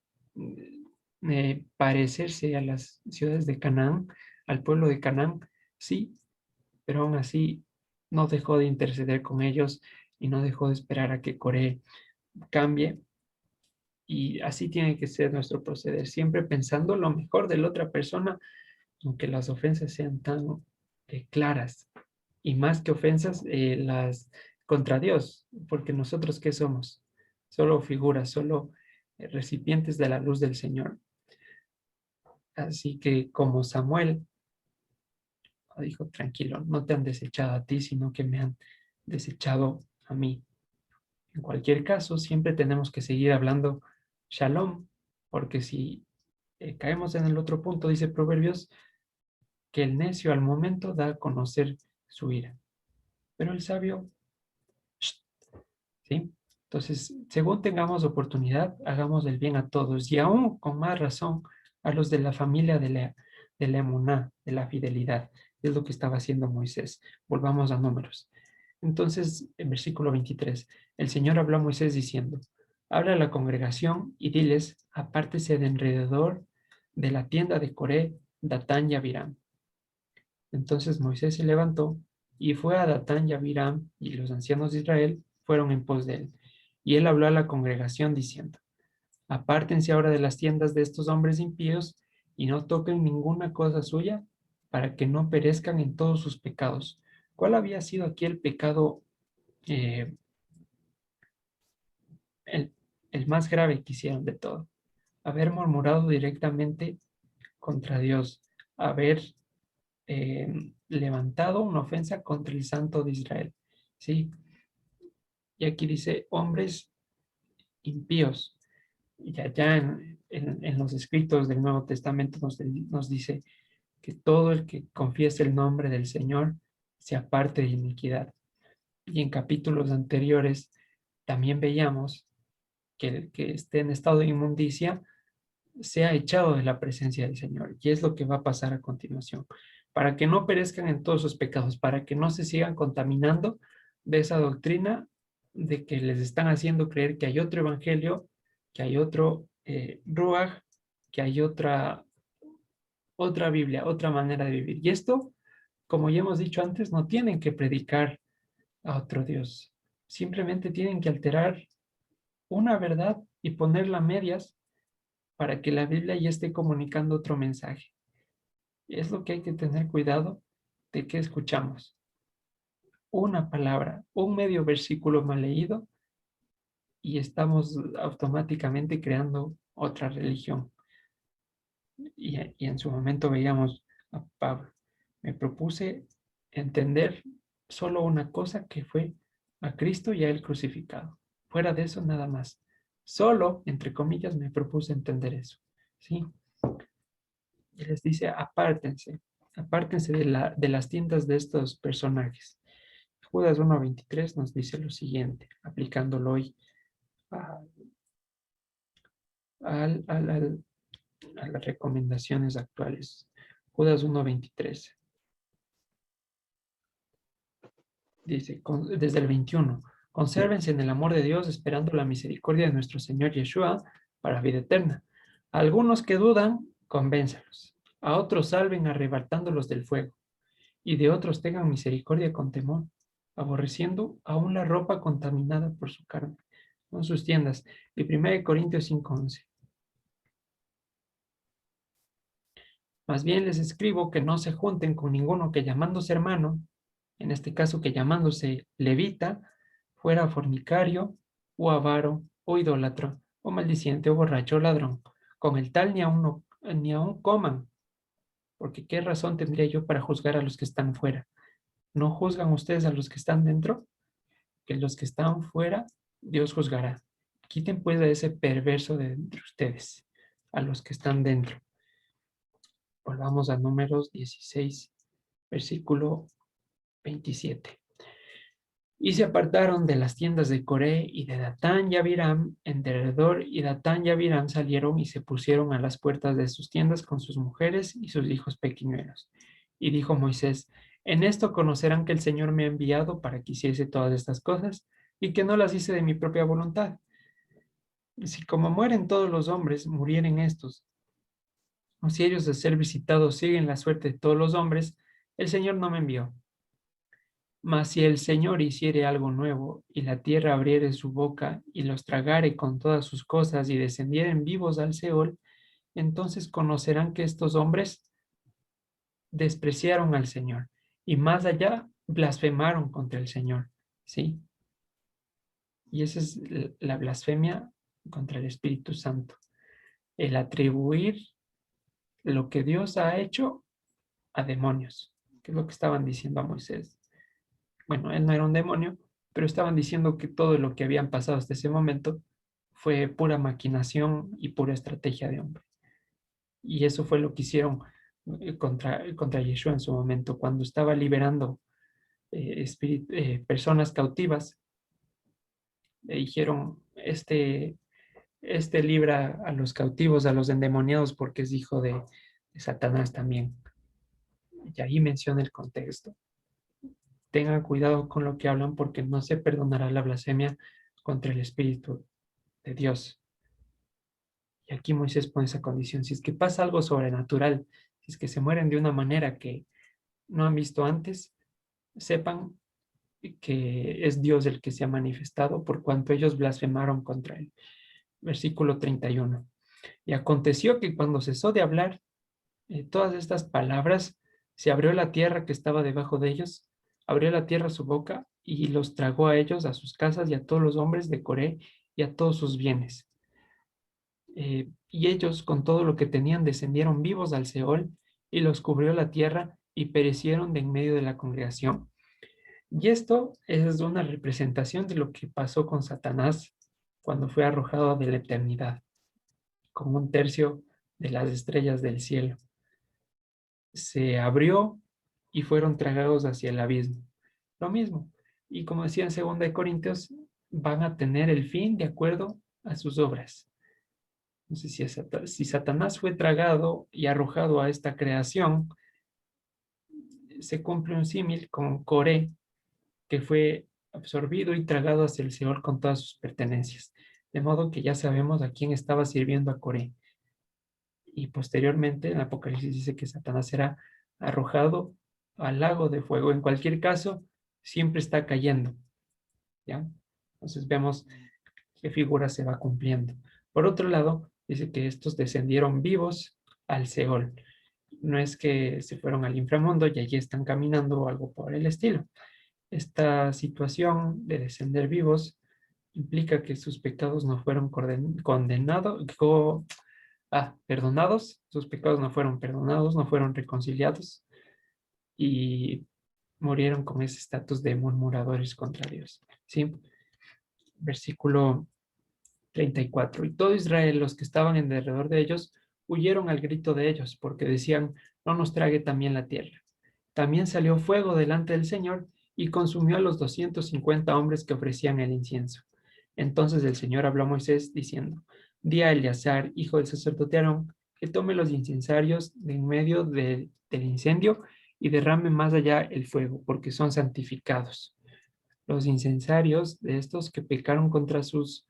A: parecerse a las ciudades de Canaán, al pueblo de Canaán, sí, pero aún así no dejó de interceder con ellos y no dejó de esperar a que Coré cambie. Y así tiene que ser nuestro proceder, siempre pensando lo mejor de la otra persona, aunque las ofensas sean tan claras, y más que ofensas, las contra Dios, porque nosotros ¿qué somos? Solo figuras, solo recipientes de la luz del Señor. Así que como Samuel dijo: tranquilo, no te han desechado a ti, sino que me han desechado a mí. En cualquier caso, siempre tenemos que seguir hablando shalom, porque si caemos en el otro punto, dice Proverbios, que el necio al momento da a conocer su ira, pero el sabio, ¡shh!, ¿sí? Entonces, según tengamos oportunidad, hagamos el bien a todos y aún con más razón a los de la familia de la emuná, de la fidelidad. Es lo que estaba haciendo Moisés. Volvamos a Números. Entonces, en versículo 23, el Señor habló a Moisés diciendo, habla a la congregación y diles, apártese de alrededor de la tienda de Coré, Datán y Abiram. Entonces Moisés se levantó y fue a Datán y Abiram, y los ancianos de Israel fueron en pos de él. Y él habló a la congregación diciendo, apártense ahora de las tiendas de estos hombres impíos y no toquen ninguna cosa suya para que no perezcan en todos sus pecados. ¿Cuál había sido aquí el pecado, eh, el, el más grave que hicieron de todo? Haber murmurado directamente contra Dios, haber levantado una ofensa contra el Santo de Israel. ¿Sí? Y aquí dice hombres impíos. Y allá en los escritos del Nuevo Testamento nos dice que todo el que confiese el nombre del Señor se aparte de iniquidad. Y en capítulos anteriores también veíamos que el que esté en estado de inmundicia sea echado de la presencia del Señor. Y es lo que va a pasar a continuación. Para que no perezcan en todos sus pecados, para que no se sigan contaminando de esa doctrina de que les están haciendo creer que hay otro evangelio, que hay otro Ruach, que hay otra Biblia, otra manera de vivir. Y esto, como ya hemos dicho antes, no tienen que predicar a otro Dios. Simplemente tienen que alterar una verdad y ponerla a medias para que la Biblia ya esté comunicando otro mensaje. Es lo que hay que tener cuidado de que escuchamos. Una palabra, un medio versículo mal leído y estamos automáticamente creando otra religión. Y en su momento veíamos a Pablo. Me propuse entender solo una cosa que fue a Cristo y a él crucificado. Fuera de eso, nada más. Solo, entre comillas, me propuse entender eso. ¿Sí? Y les dice, apártense de las tiendas de estos personajes. Judas 1:23 nos dice lo siguiente, aplicándolo hoy a, al- al- al- a las recomendaciones actuales. Judas 1:23 dice, desde el 21, consérvense en el amor de Dios, esperando la misericordia de nuestro Señor Yeshua para vida eterna. A algunos que dudan, convénzalos. A otros salven arrebatándolos del fuego. Y de otros tengan misericordia con temor, aborreciendo aún la ropa contaminada por su carne, con sus tiendas. Y 1 Corintios 5:11. Más bien les escribo que no se junten con ninguno que llamándose hermano, en este caso que llamándose levita, fuera fornicario, o avaro, o idólatra, o maldiciente, o borracho, o ladrón. Con el tal ni aun coman, porque qué razón tendría yo para juzgar a los que están fuera. ¿No juzgan ustedes a los que están dentro? Que los que están fuera, Dios juzgará. Quiten pues a ese perverso de entre ustedes, a los que están dentro. Volvamos a Números 16, versículo 27. Y se apartaron de las tiendas de Coré y de Datán y Abiram en derredor, y Datán y Abiram salieron y se pusieron a las puertas de sus tiendas con sus mujeres y sus hijos pequeñuelos. Y dijo Moisés, en esto conocerán que el Señor me ha enviado para que hiciese todas estas cosas y que no las hice de mi propia voluntad. Si como mueren todos los hombres, murieren estos, o si ellos de ser visitados siguen la suerte de todos los hombres, el Señor no me envió. Mas si el Señor hiciere algo nuevo, y la tierra abriere su boca, y los tragare con todas sus cosas, y descendieren vivos al Seol, entonces conocerán que estos hombres despreciaron al Señor, y más allá blasfemaron contra el Señor. ¿Sí? Y esa es la blasfemia contra el Espíritu Santo. El atribuir lo que Dios ha hecho a demonios, que es lo que estaban diciendo a Moisés. Bueno, él no era un demonio, pero estaban diciendo que todo lo que habían pasado hasta ese momento fue pura maquinación y pura estrategia de hombre. Y eso fue lo que hicieron contra Yeshua en su momento, cuando estaba liberando personas cautivas. Le dijeron, este libra a los cautivos, a los endemoniados, porque es hijo de Satanás también. Y ahí menciona el contexto. Tengan cuidado con lo que hablan, porque no se perdonará la blasfemia contra el Espíritu de Dios. Y aquí Moisés pone esa condición. Si es que pasa algo sobrenatural, si es que se mueren de una manera que no han visto antes, sepan que es Dios el que se ha manifestado por cuanto ellos blasfemaron contra él. Versículo 31. Y aconteció que cuando cesó de hablar todas estas palabras, se abrió la tierra que estaba debajo de ellos, abrió la tierra su boca y los tragó a ellos, a sus casas y a todos los hombres de Coré y a todos sus bienes. Y ellos con todo lo que tenían descendieron vivos al Seol y los cubrió la tierra y perecieron de en medio de la congregación. Y esto es una representación de lo que pasó con Satanás cuando fue arrojado de la eternidad, con un tercio de las estrellas del cielo. Se abrió y fueron tragados hacia el abismo. Lo mismo. Y como decía en 2 Corintios, van a tener el fin de acuerdo a sus obras. No sé si Satanás fue tragado y arrojado a esta creación, se cumple un símil con Coré, que fue absorbido y tragado hacia el Seol con todas sus pertenencias. De modo que ya sabemos a quién estaba sirviendo a Coré. Y posteriormente en Apocalipsis dice que Satanás será arrojado al lago de fuego. En cualquier caso, siempre está cayendo. ¿Ya? Entonces vemos qué figura se va cumpliendo. Por otro lado, dice que estos descendieron vivos al Seol. No es que se fueron al inframundo y allí están caminando o algo por el estilo. Esta situación de descender vivos implica que sus pecados no fueron perdonados, sus pecados no fueron perdonados, no fueron reconciliados y murieron con ese estatus de murmuradores contra Dios. ¿Sí? Versículo 34. Y todo Israel, los que estaban en derredor de ellos, huyeron al grito de ellos, porque decían, no nos trague también la tierra. También salió fuego delante del Señor y consumió a los 250 hombres que ofrecían el incienso. Entonces el Señor habló a Moisés diciendo, di a Eleazar, hijo del sacerdote Aarón, que tome los incensarios de en medio del incendio y derrame más allá el fuego, porque son santificados. Los incensarios de estos que pecaron contra sus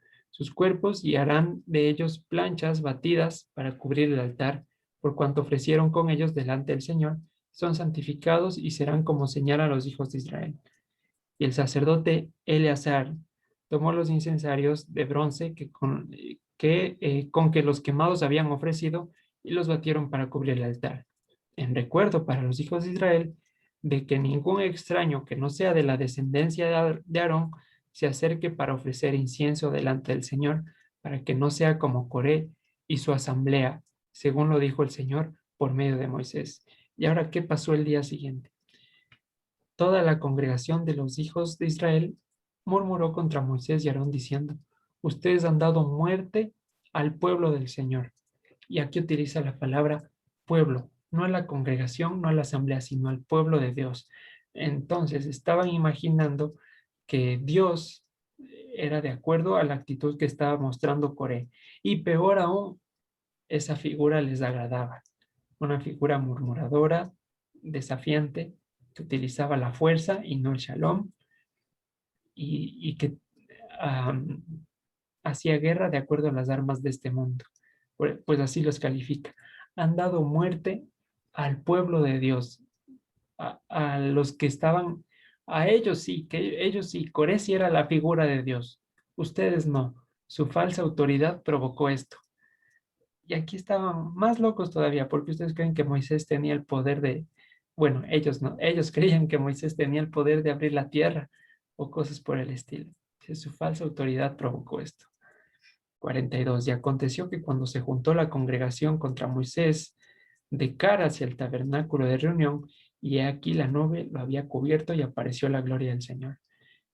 A: cuerpos y harán de ellos planchas batidas para cubrir el altar, por cuanto ofrecieron con ellos delante del Señor, son santificados y serán como señal a los hijos de Israel. Y el sacerdote Eleazar tomó los incensarios de bronce con que los quemados habían ofrecido y los batieron para cubrir el altar, en recuerdo para los hijos de Israel de que ningún extraño que no sea de la descendencia de Aarón se acerque para ofrecer incienso delante del Señor, para que no sea como Coré y su asamblea, según lo dijo el Señor por medio de Moisés. Y ahora, ¿qué pasó el día siguiente? Toda la congregación de los hijos de Israel murmuró contra Moisés y Aarón diciendo, ustedes han dado muerte al pueblo del Señor. Y aquí utiliza la palabra pueblo, no a la congregación, no a la asamblea, sino al pueblo de Dios. Entonces estaban imaginando que Dios era de acuerdo a la actitud que estaba mostrando Coré. Y peor aún, esa figura les agradaba. Una figura murmuradora, desafiante, que utilizaba la fuerza y no el shalom, y que um, hacía guerra de acuerdo a las armas de este mundo. Pues así los califica. Han dado muerte al pueblo de Dios, a los que estaban, a ellos sí, que ellos sí, Coré sí era la figura de Dios. Ustedes no. Su falsa autoridad provocó esto. Y aquí estaban más locos todavía, porque ustedes creen que Moisés tenía el poder bueno, ellos no, ellos creían que Moisés tenía el poder de abrir la tierra o cosas por el estilo. Su falsa autoridad provocó esto. 42. Y aconteció que cuando se juntó la congregación contra Moisés de cara hacia el tabernáculo de reunión, y he aquí la nube lo había cubierto y apareció la gloria del Señor.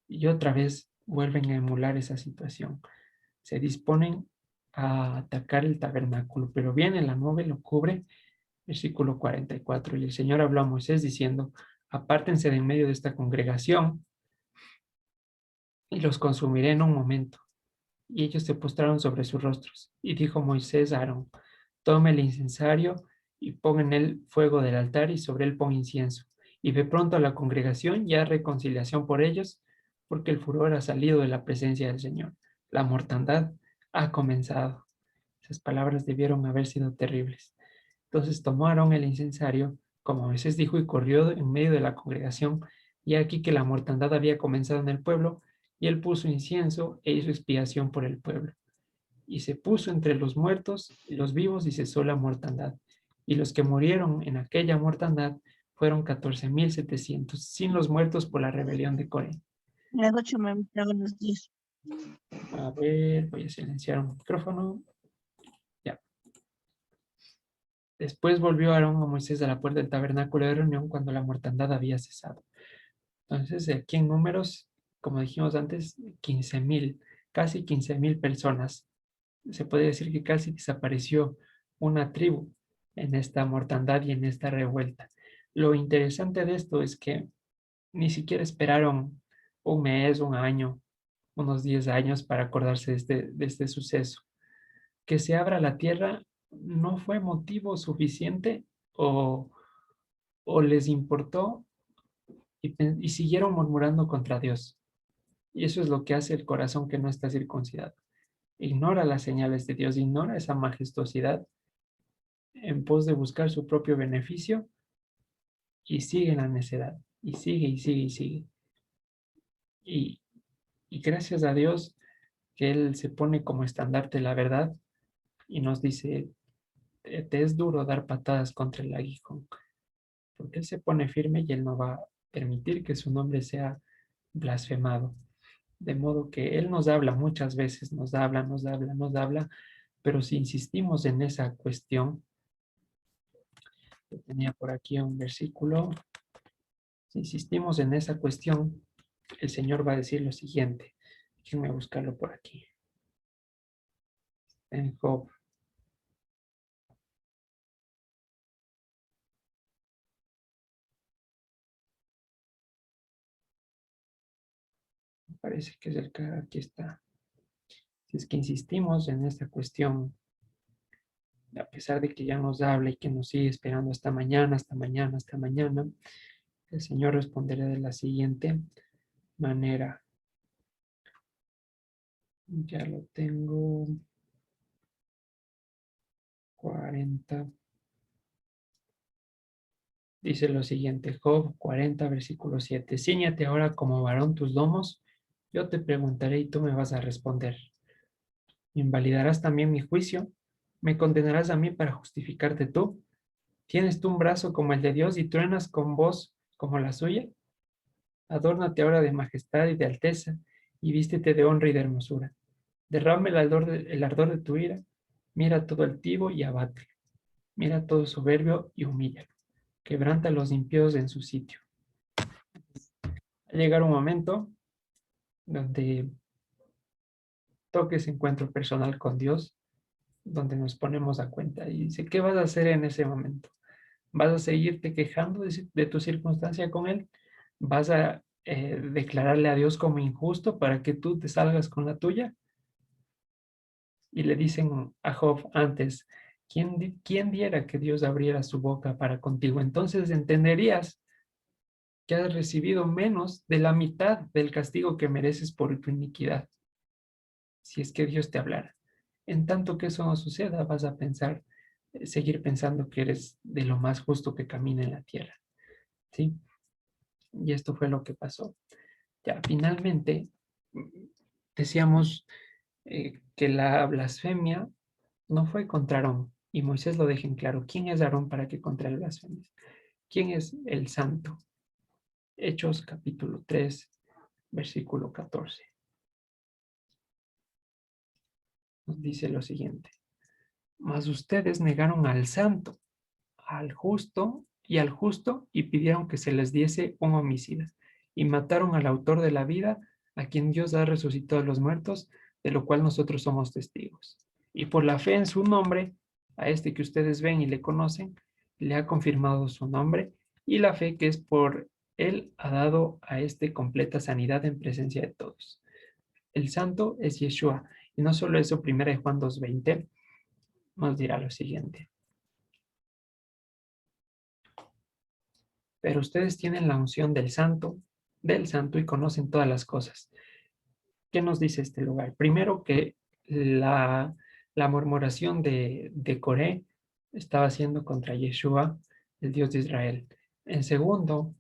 A: Y otra vez vuelven a emular esa situación. Se disponen a atacar el tabernáculo, pero viene la nube, lo cubre, versículo 44, y el Señor habló a Moisés diciendo, apártense de en medio de esta congregación y los consumiré en un momento. Y ellos se postraron sobre sus rostros. Y dijo Moisés a Aarón, tome el incensario y pon en él fuego del altar y sobre él pon incienso. Y ve pronto a la congregación y haz reconciliación por ellos, porque el furor ha salido de la presencia del Señor. La mortandad ha comenzado. Esas palabras debieron haber sido terribles. Entonces tomó Aarón el incensario, como Moisés dijo, y corrió en medio de la congregación. Y aquí que la mortandad había comenzado en el pueblo, y él puso incienso e hizo expiación por el pueblo. Y se puso entre los muertos y los vivos y cesó la mortandad. Y los que murieron en aquella mortandad fueron 14,700, sin los muertos por la rebelión de Coré.
B: Las 8 me trago los 10.
A: A ver, voy a silenciar un micrófono. Ya. Después volvió Aarón a Moisés a la puerta del tabernáculo de reunión cuando la mortandad había cesado. Entonces, aquí en números, como dijimos antes, 15,000, casi 15,000 personas. Se puede decir que casi desapareció una tribu en esta mortandad y en esta revuelta. Lo interesante de esto es que ni siquiera esperaron un mes, un año, unos 10 años para acordarse de este suceso. Que se abra la tierra no fue motivo suficiente o, o les importó y siguieron murmurando contra Dios. Y eso es lo que hace el corazón que no está circuncidado. Ignora las señales de Dios, ignora esa majestuosidad en pos de buscar su propio beneficio y sigue en la necedad. Y sigue y sigue y sigue. Y, y gracias a Dios que Él se pone como estandarte la verdad y nos dice, te es duro dar patadas contra el aguijón, porque Él se pone firme y Él no va a permitir que su nombre sea blasfemado. De modo que Él nos habla muchas veces, nos habla, nos habla, nos habla, pero si insistimos en esa cuestión, yo tenía por aquí un versículo, si insistimos en esa cuestión, el Señor va a decir lo siguiente. Déjenme buscarlo por aquí. En Job. Me parece que es el que aquí está. Si es que insistimos en esta cuestión, a pesar de que ya nos habla y que nos sigue esperando hasta mañana, hasta mañana, hasta mañana, el Señor responderá de la siguiente manera. Ya lo tengo. 40. Dice lo siguiente, Job 40, versículo 7. Cíñate ahora como varón tus lomos, yo te preguntaré y tú me vas a responder. ¿Invalidarás también mi juicio? ¿Me condenarás a mí para justificarte tú? ¿Tienes tú un brazo como el de Dios y truenas con voz como la suya? Adórnate ahora de majestad y de alteza, y vístete de honra y de hermosura. Derrame el ardor de tu ira. Mira todo altivo y abátelo. Mira todo soberbio y humíllalo. Quebranta a los impíos en su sitio. Va a llegar un momento donde toque ese encuentro personal con Dios, donde nos ponemos a cuenta. Y dice, ¿qué vas a hacer en ese momento? ¿Vas a seguirte quejando de tu circunstancia con Él? ¿Vas a declararle a Dios como injusto para que tú te salgas con la tuya? Y le dicen a Job antes, ¿quién diera que Dios abriera su boca para contigo? Entonces entenderías que has recibido menos de la mitad del castigo que mereces por tu iniquidad, si es que Dios te hablara. En tanto que eso no suceda, vas a pensar, seguir pensando que eres de lo más justo que camina en la tierra, ¿sí? Y esto fue lo que pasó. Ya, finalmente, decíamos que la blasfemia no fue contra Aarón, y Moisés lo deja en claro. ¿Quién es Aarón para que contra el blasfemies? ¿Quién es el santo? Hechos capítulo 3, versículo 14. Nos dice lo siguiente. Mas ustedes negaron al santo, al justo y pidieron que se les diese un homicida y mataron al autor de la vida, a quien Dios ha resucitado de los muertos, de lo cual nosotros somos testigos. Y por la fe en su nombre, a este que ustedes ven y le conocen, le ha confirmado su nombre, y la fe que es por él ha dado a este completa sanidad en presencia de todos. El santo es Yeshua, y no solo eso, 1 Juan 2:20 nos dirá lo siguiente. Pero ustedes tienen la unción del santo, y conocen todas las cosas. ¿Qué nos dice este lugar? Primero que la murmuración de Coré estaba haciendo contra Yeshua, el Dios de Israel. En segundo,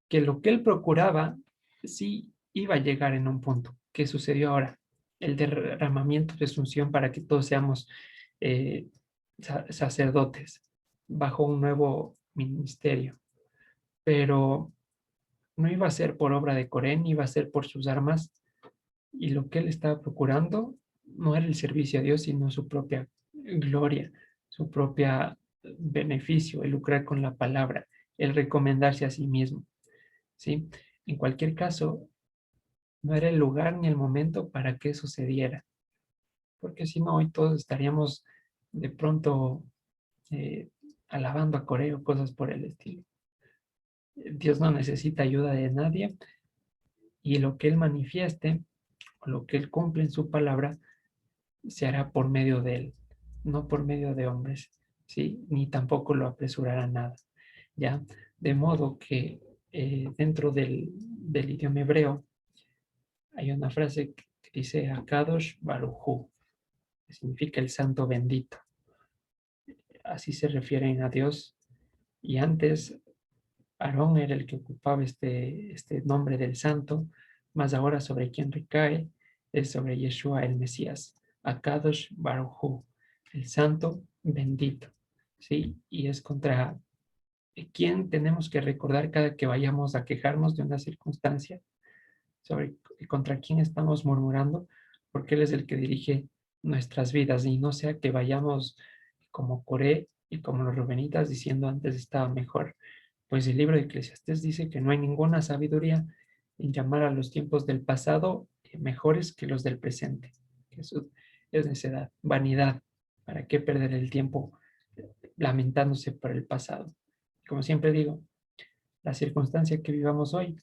A: que lo que él procuraba sí iba a llegar en un punto. ¿Qué sucedió ahora? El derramamiento de su unción para que todos seamos eh, sacerdotes bajo un nuevo ministerio. Pero no iba a ser por obra de Coré, ni iba a ser por sus armas, y lo que él estaba procurando no era el servicio a Dios, sino su propia gloria, su propia beneficio, el lucrar con la palabra, el recomendarse a sí mismo, ¿sí? En cualquier caso, no era el lugar ni el momento para que eso se diera, porque si no, hoy todos estaríamos de pronto eh, alabando a Coreo o cosas por el estilo. Dios no necesita ayuda de nadie, y lo que Él manifieste, o lo que Él cumple en su palabra, se hará por medio de Él, no por medio de hombres, ¿sí? Ni tampoco lo apresurará nada, ¿ya? De modo que dentro del idioma hebreo hay una frase que dice Akadosh Baruj, que significa el santo bendito. Así se refieren a Dios. Y antes Aarón era el que ocupaba este nombre del santo, más ahora sobre quien recae es sobre Yeshua el Mesías, Akadosh Baruj, el santo bendito, ¿sí? Y es contra quién tenemos que recordar cada que vayamos a quejarnos de una circunstancia, sobre contra quién estamos murmurando, porque Él es el que dirige nuestras vidas, y no sea que vayamos como Coré y como los rubenitas diciendo antes estaba mejor. Pues el libro de Eclesiastés dice que no hay ninguna sabiduría en llamar a los tiempos del pasado mejores que los del presente. Que eso es necedad, vanidad. ¿Para qué perder el tiempo lamentándose por el pasado? Como siempre digo, la circunstancia que vivamos hoy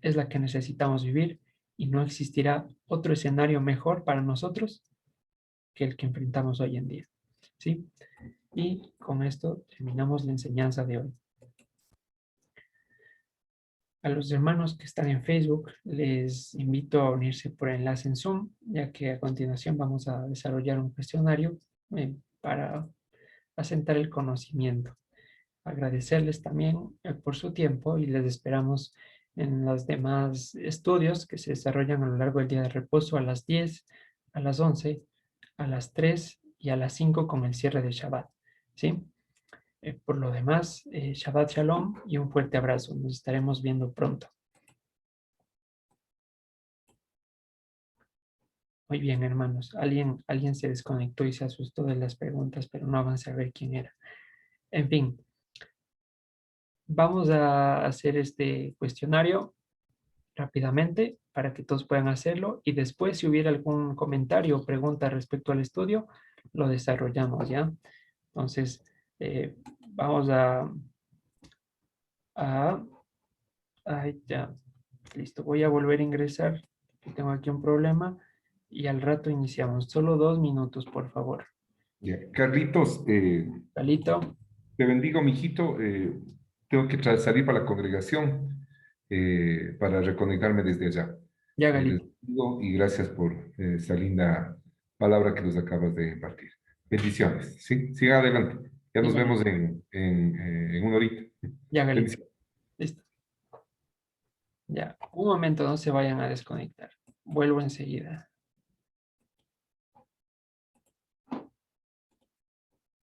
A: es la que necesitamos vivir, y no existirá otro escenario mejor para nosotros que el que enfrentamos hoy en día. ¿Sí? Y con esto terminamos la enseñanza de hoy. A los hermanos que están en Facebook, les invito a unirse por enlace en Zoom, ya que a continuación vamos a desarrollar un cuestionario para asentar el conocimiento. Agradecerles también por su tiempo, y les esperamos en los demás estudios que se desarrollan a lo largo del día de reposo a las 10, a las 11, a las 3 y a las 5 con el cierre de Shabbat. ¿Sí? Por lo demás, Shabbat Shalom y un fuerte abrazo. Nos estaremos viendo pronto. Muy bien, hermanos. Alguien se desconectó y se asustó de las preguntas, pero no avancé a ver quién era. En fin, vamos a hacer este cuestionario rápidamente para que todos puedan hacerlo, y después, si hubiera algún comentario o pregunta respecto al estudio, lo desarrollamos, ¿ya? Entonces, vamos a Ay, ya, listo. Voy a volver a ingresar. Tengo aquí un problema y al rato iniciamos. Solo 2 minutos, por favor.
C: Ya. Carlitos,
A: Calito,
C: te bendigo, mijito. Tengo que salir para la congregación para reconectarme desde allá.
A: ya,
C: Les
A: Galito.
C: bendigo y gracias por esa linda palabra que nos acabas de impartir. Bendiciones. Sí, siga adelante. Ya nos
A: Igual,
C: vemos en una horita.
A: ya, Galito.
C: Bendiciones.
A: Listo. Ya, un momento, no se vayan a desconectar. Vuelvo enseguida.